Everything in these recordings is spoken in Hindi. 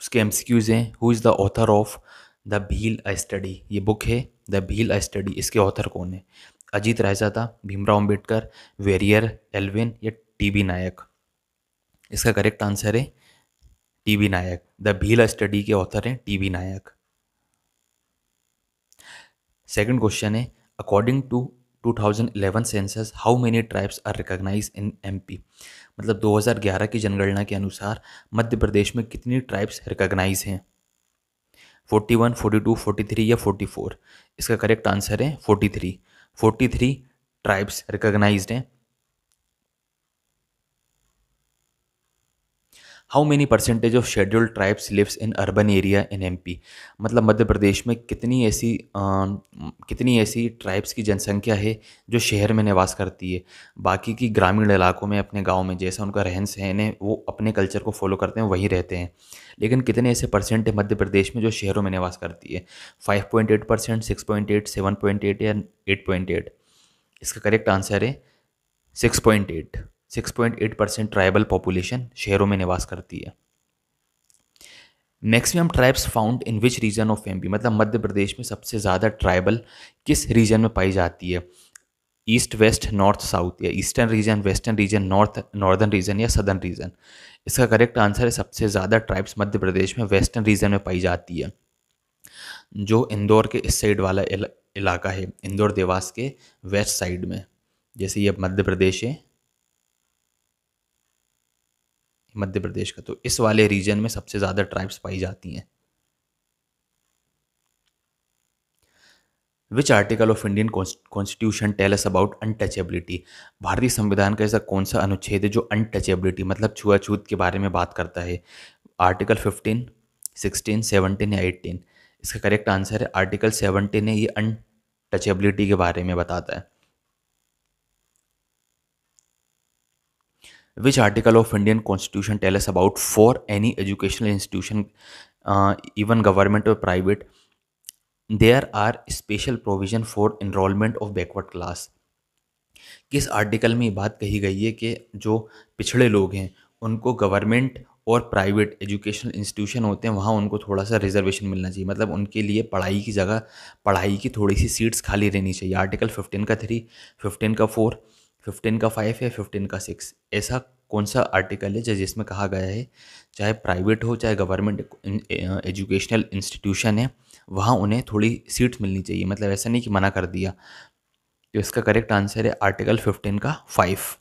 उसके एमसीक्यूज़ हैं, who is the author of the Bhil a study, ये बुक है द भील अ स्टडी, इसके ऑथर कौन है? अजीत रायजादा, भीमराव अम्बेडकर, वेरियर एल्विन या टीबी नायक? इसका करेक्ट आंसर है TB Nayak. The Bhil a study के ऑथर हैं टीबी नायक। सेकंड क्वेश्चन है, according to 2011 census how many tribes are recognise in MP? मतलब 2011 की जनगणना के अनुसार मध्य प्रदेश में कितनी ट्राइब्स रिकॉग्नाइज हैं? 41, 42, 43 या 44? इसका करेक्ट आंसर है 43। 43 ट्राइब्स रिकॉग्नाइज्ड हैं। How many percentage of scheduled tribes lives in urban area in MP? मतलब मध्य प्रदेश में कितनी ऐसी ट्राइब्स की जनसंख्या है जो शहर में निवास करती है, बाकी की ग्रामीण इलाकों में, अपने गांव में जैसा उनका रहन सहन है वो अपने कल्चर को फॉलो करते हैं वहीं रहते हैं, लेकिन कितने ऐसे परसेंट है मध्य प्रदेश में जो शहरों में निवास करती है? 5.8%, 6.8, 7.8 या 8.8? इसका करेक्ट आंसर है 6.8। 6.8% ट्राइबल पॉपुलेशन शहरों में निवास करती है। Maximum tribes found in which region of MP? मतलब मध्य प्रदेश में सबसे ज़्यादा ट्राइबल किस रीजन में पाई जाती है? ईस्ट, वेस्ट, नॉर्थ, साउथ, या eastern region, western region, northern region या सदर्न रीजन? इसका करेक्ट आंसर है सबसे ज़्यादा ट्राइब्स मध्य प्रदेश में वेस्टर्न रीजन में पाई जाती है, जो इंदौर के इस साइड वाला इलाका है, इंदौर देवास के वेस्ट साइड में, जैसे ये मध्य प्रदेश है, मध्य प्रदेश का, तो इस वाले रीजन में सबसे ज़्यादा ट्राइब्स पाई जाती हैं। Which article of Indian constitution tell us about untouchability? भारतीय संविधान का ऐसा कौन सा अनुच्छेद है जो अनटचेबिलिटी मतलब छुआछूत के बारे में बात करता है? आर्टिकल 15, 16, 17 या 18? इसका करेक्ट आंसर है आर्टिकल 17 है, ये अनटचेबिलिटी के बारे में बताता है। Which article of Indian Constitution tell us about for any educational institution, even government or private, there are special provision for enrollment of backward class? किस आर्टिकल में ये बात कही गई है कि जो पिछड़े लोग हैं उनको गवर्नमेंट और प्राइवेट एजुकेशनल इंस्टीट्यूशन होते हैं वहाँ उनको थोड़ा सा रिजर्वेशन मिलना चाहिए, मतलब उनके लिए पढ़ाई की जगह, पढ़ाई की थोड़ी सी सीट्स खाली रहनी चाहिए? आर्टिकल 15 का 3, 15 का 4, 15 का 5 या 15 का 6? ऐसा कौन सा आर्टिकल है जिसमें कहा गया है चाहे प्राइवेट हो चाहे गवर्नमेंट एजुकेशनल इंस्टीट्यूशन है वहाँ उन्हें थोड़ी सीट्स मिलनी चाहिए, मतलब ऐसा नहीं कि मना कर दिया? तो इसका करेक्ट आंसर है आर्टिकल 15 का 5।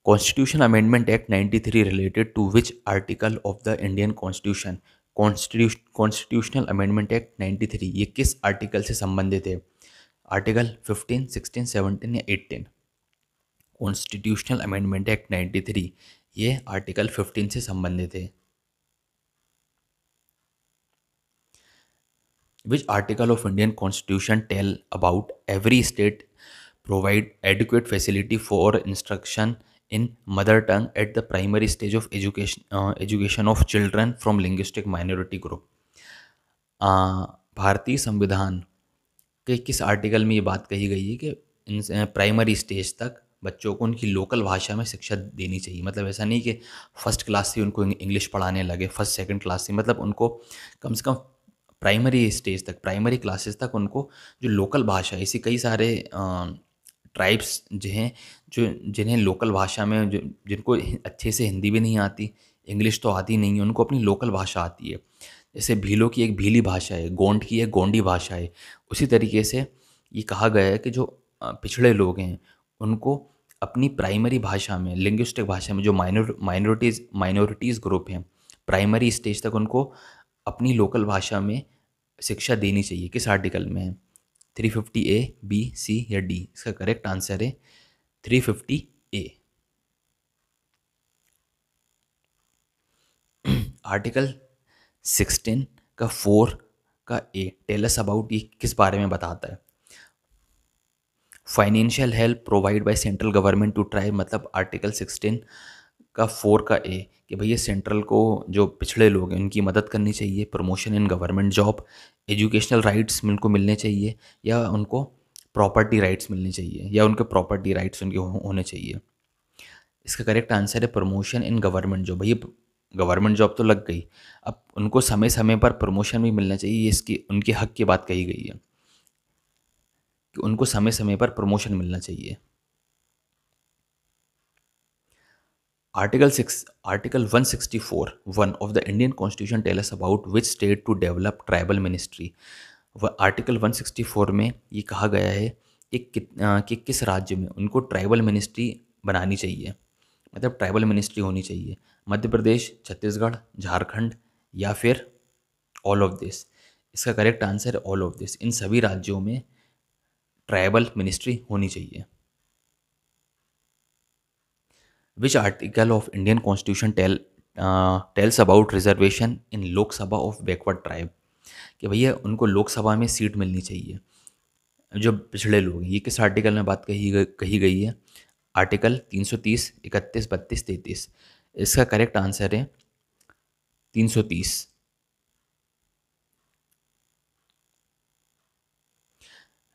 Constitution amendment act 93 related to which article of the Indian constitution? Constitutional amendment act 93 ये किस आर्टिकल से संबंधित है? आर्टिकल 15, 16, 17 या 18? कॉन्स्टिट्यूशनल अमेंडमेंट एक्ट 93 ये आर्टिकल 15 से संबंधित है। Which article of Indian Constitution tell about every state provide adequate facility for instruction in mother tongue at the primary stage of education of children from linguistic minority group? भारतीय संविधान के किस आर्टिकल में ये बात कही गई है कि प्राइमरी स्टेज तक बच्चों को उनकी लोकल भाषा में शिक्षा देनी चाहिए? मतलब ऐसा नहीं कि फर्स्ट क्लास से उनको इंग्लिश पढ़ाने लगे, फर्स्ट सेकंड क्लास से, मतलब उनको कम से कम प्राइमरी स्टेज तक, प्राइमरी क्लासेस तक उनको जो लोकल भाषा, ऐसी कई सारे ट्राइब्स जो हैं जो जिन्हें लोकल भाषा में, जो जिनको अच्छे से हिंदी भी नहीं आती, इंग्लिश तो आती नहीं है, उनको अपनी लोकल भाषा आती है। जैसे भीलों की एक भीली भाषा है, गोंड की एक गोंडी भाषा है, उसी तरीके से ये कहा गया है कि जो पिछड़े लोग हैं उनको अपनी प्राइमरी भाषा में, लिंग्विस्टिक भाषा में, जो माइनॉरिटीज़ ग्रुप हैं, प्राइमरी स्टेज तक उनको अपनी लोकल भाषा में शिक्षा देनी चाहिए। किस आर्टिकल में है? 350A, B, C या D? इसका करेक्ट आंसर है 350A। आर्टिकल 16 का 4 का A टेल अस अबाउट, ये किस बारे में बताता है? Financial help provide by central government to tribe, मतलब आर्टिकल 16 का 4 का A कि भैया सेंट्रल को जो पिछड़े लोग हैं उनकी मदद करनी चाहिए, promotion in government job, educational rights उनको मिलने चाहिए, या उनको प्रॉपर्टी राइट्स मिलनी चाहिए, या उनके प्रॉपर्टी राइट्स उनके होने चाहिए? इसका करेक्ट आंसर है प्रमोशन इन गवर्नमेंट जॉब। भैया गवर्नमेंट जॉब तो लग गई, अब उनको समय समय पर प्रमोशन भी मिलना चाहिए, ये इसकी उनके हक की बात कही गई है कि उनको समय समय पर प्रमोशन मिलना चाहिए। Article 164(1) of the Indian constitution tell us about which state to develop tribal ministry. Article 164 में ये कहा गया है कि किस राज्य में उनको ट्राइबल मिनिस्ट्री बनानी चाहिए, मतलब ट्राइबल मिनिस्ट्री होनी चाहिए। मध्य प्रदेश, छत्तीसगढ़, झारखंड या फिर ऑल ऑफ दिस। इसका करेक्ट आंसर है ऑल ऑफ दिस। इन सभी राज्यों में ट्राइबल मिनिस्ट्री होनी चाहिए। विच article of Indian constitution tells about reservation in Lok Sabha of backward tribe. कि भैया उनको लोकसभा में सीट मिलनी चाहिए जो पिछड़े लोग हैं। ये किस आर्टिकल में बात कही गई है? आर्टिकल 330, 31, 32, 33। इसका करेक्ट आंसर है 330।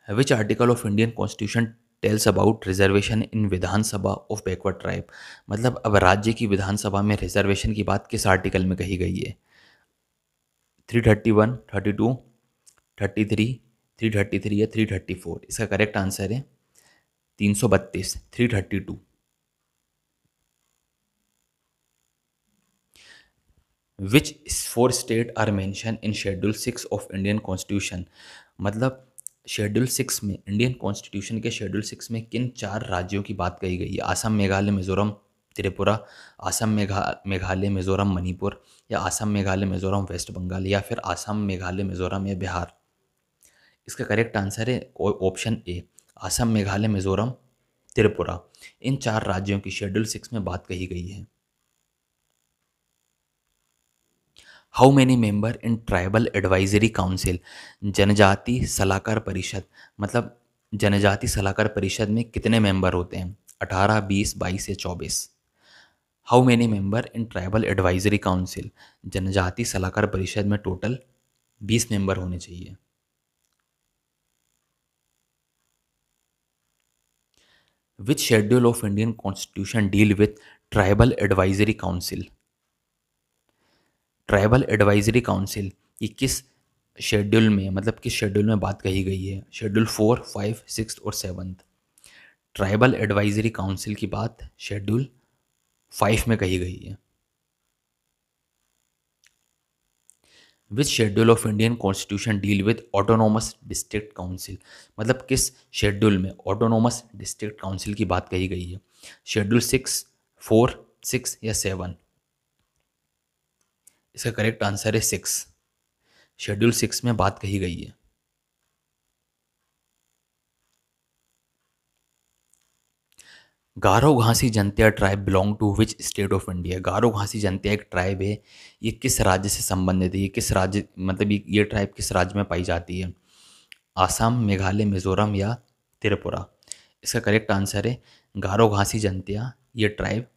विच article of Indian constitution tells about reservation in Vidhan Sabha of backward tribe. मतलब अब राज्य की विधानसभा में रिजर्वेशन की बात किस आर्टिकल में कही गई है? 331, 32, 33, 333 या 334। इसका करेक्ट आंसर है 332, 332। Which 4 state are mention in schedule 6 of Indian constitution. मतलब शेड्यूल 6 में, इंडियन कॉन्स्टिट्यूशन के शेड्यूल 6 में किन 4 राज्यों की बात कही गई है? असम, मेघालय, मिजोरम, त्रिपुरा, असम, मेघालय, मिजोरम, मणिपुर, या असम, मेघालय, मिजोरम, वेस्ट बंगाल, या फिर असम, मेघालय, मिजोरम या बिहार। इसका करेक्ट आंसर है ऑप्शन ए, असम, मेघालय, मिजोरम, त्रिपुरा। इन 4 राज्यों की शेड्यूल 6 में बात कही गई है। How many member in tribal advisory council. जनजाति सलाहकार परिषद, मतलब जनजाति सलाहकार परिषद में कितने मेंबर होते हैं? 18, 20, 22 या 24। How many member in tribal advisory council, जनजाति सलाहकार परिषद में टोटल 20 मेंबर होने चाहिए। Which schedule of Indian constitution deal with tribal advisory council. ट्राइबल एडवाइजरी काउंसिल ये किस शेड्यूल में, मतलब किस शेड्यूल में बात कही गई है? शेड्यूल 4, 5, 6 और 7। ट्राइबल एडवाइजरी काउंसिल की बात शेड्यूल 5 में कही गई है। Which schedule of Indian constitution deal with autonomous district council. मतलब किस शेड्यूल में ऑटोनोमस डिस्ट्रिक्ट काउंसिल की बात कही गई है? शेड्यूल 6, 4, 6 या 7। इसका करेक्ट आंसर है 6। शेड्यूल 6 में बात कही गई है। Garo Khasi Jaintia tribe belong to which state of India. Garo Khasi Jaintia एक ट्राइब है, ये किस राज्य से संबंधित है? ये किस राज्य, मतलब ये ट्राइब किस राज्य में पाई जाती है? आसाम, मेघालय, मिजोरम या त्रिपुरा। इसका करेक्ट आंसर है गारो घासी जनतिया। ये ट्राइब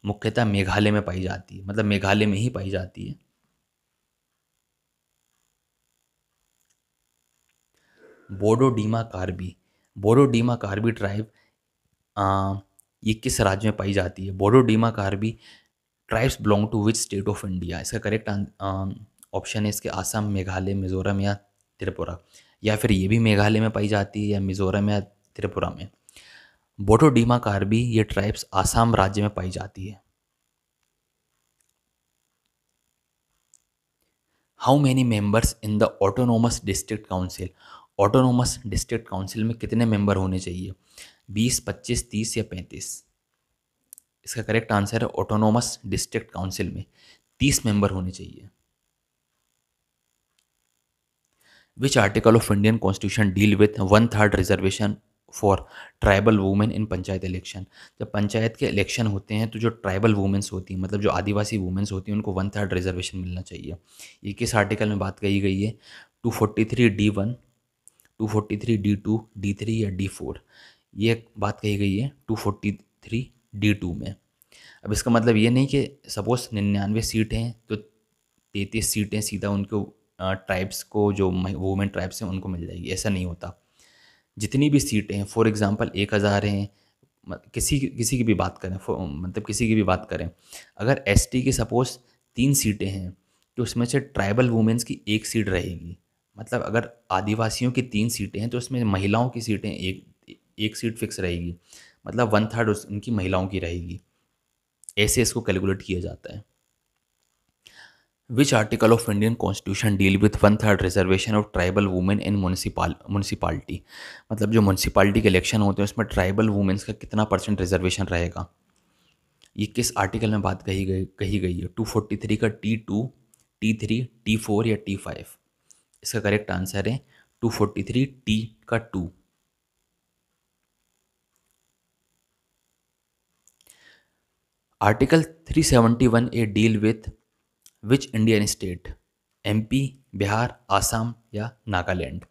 मुख्यतः मेघालय में पाई जाती है, मतलब मेघालय में ही पाई जाती है। बोडो डीमा कार्बी, बोडो डीमा कार्बी ट्राइब ये किस राज्य में पाई जाती है? Bodo Dima Karbi tribes belong to which state of India. इसका करेक्ट ऑप्शन है इसके आसाम, मेघालय, मिजोरम या त्रिपुरा। या फिर ये भी मेघालय में पाई जाती है या मिजोरम या त्रिपुरा में। बोडो डीमा कार्बी ये ट्राइब्स आसाम राज्य में पाई जाती है। How many members in the autonomous district council. Autonomous district council में कितने मेंबर होने चाहिए? 20, 25, 30 या 35। इसका करेक्ट आंसर है ऑटोनोमस डिस्ट्रिक्ट काउंसिल में 30 मेंबर होने चाहिए। विच article of Indian constitution deal with 1/3 reservation for tribal women in panchayat election. जब पंचायत के इलेक्शन होते हैं तो जो ट्राइबल वुमेन्स होती हैं, मतलब जो आदिवासी वुमेन्स होती हैं, उनको 1/3 रिजर्वेशन मिलना चाहिए। ये किस आर्टिकल में बात कही गई है? 243D1, 243D2, D3 या D4। ये बात कही गई है 243D2 में। अब इसका मतलब ये नहीं कि सपोज 99 सीट हैं तो 33 सीटें सीधा उनको ट्राइब्स को, जो वुमेन ट्राइब्स हैं उनको मिल जाएगी, ऐसा नहीं होता। जितनी भी सीटें हैं, फॉर एग्जांपल 1000 हैं, किसी की भी बात करें, मतलब किसी की भी बात करें, अगर एसटी की सपोज 3 सीटें हैं तो उसमें से ट्राइबल वुमेन्स की 1 सीट रहेगी। मतलब अगर आदिवासियों की 3 सीटें हैं तो उसमें महिलाओं की सीटें एक एक सीट फिक्स रहेगी, मतलब 1/3 उनकी महिलाओं की रहेगी। ऐसे इसको कैलकुलेट किया जाता है। विच article of Indian constitution deal with 1/3 reservation of tribal women in municipality. मतलब जो म्यूनसिपालिटी के इलेक्शन होते हैं उसमें ट्राइबल वुमेन्स का कितना % रिजर्वेशन रहेगा, ये किस आर्टिकल में बात कही गई है? 243 का T2, T3, T4 या T5? इसका करेक्ट आंसर है 243 T का 2। Article 371 A deal with which Indian state? MP, Bihar, Assam या नागालैंड?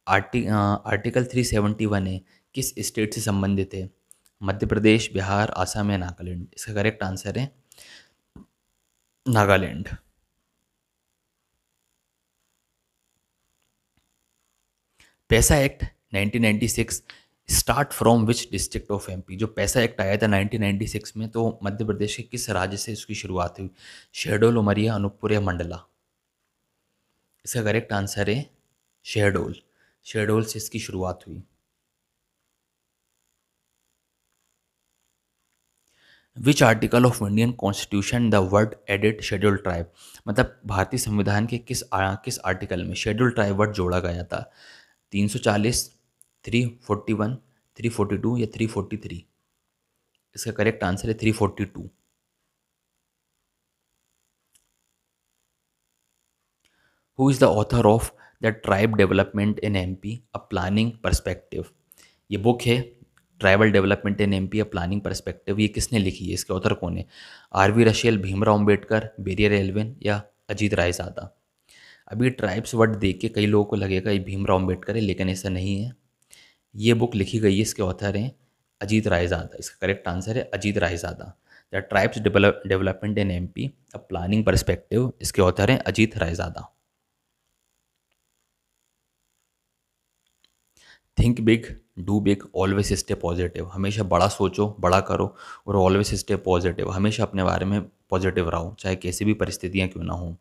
आर्टिकल 371 ए किस स्टेट से संबंधित है? मध्य प्रदेश, बिहार, आसाम या नागालैंड? इसका करेक्ट आंसर है नागालैंड। पैसा act 1996 start from which district of MP? जो पैसा एक्ट आया था 1996 में, तो मध्य प्रदेश के किस राज्य से इसकी शुरुआत हुई? शहडोल, उमरिया, अनूपपुर या मंडला? इसका करेक्ट आंसर है शहडोल। शहडोल से इसकी शुरुआत हुई। विच article of Indian constitution the word edit schedule tribe? मतलब भारतीय संविधान के किस आर्टिकल में शेड्यूल ट्राइब वर्ड जोड़ा गया था? 340, 341, 342 या 343? इसका करेक्ट आंसर है 342। Who is the author of the tribe development in MP a planning perspective? ये बुक है tribal development in MP a planning perspective, ये किसने लिखी है? इसके ऑथर कौन है? RV Russell, Bhimrao Ambedkar, Verrier Elwin या अजीत रायज़ादा? अभी ट्राइब्स वर्ड देख के कई लोगों को लगेगा ये भीमराव अम्बेडकर है, लेकिन ऐसा नहीं है। ये बुक लिखी गई है, इसके ऑथर हैं अजीत रायज़ादा। इसका करेक्ट आंसर है Ajit Raizada. The tribes development in MP a planning perspective, इसके ऑथर हैं Ajit Raizada. Think big, do big, always stay positive. हमेशा बड़ा सोचो, बड़ा करो, और ऑलवेज स्टे पॉजिटिव। हमेशा अपने बारे में पॉजिटिव रहो, चाहे कैसी भी परिस्थितियाँ क्यों ना हो।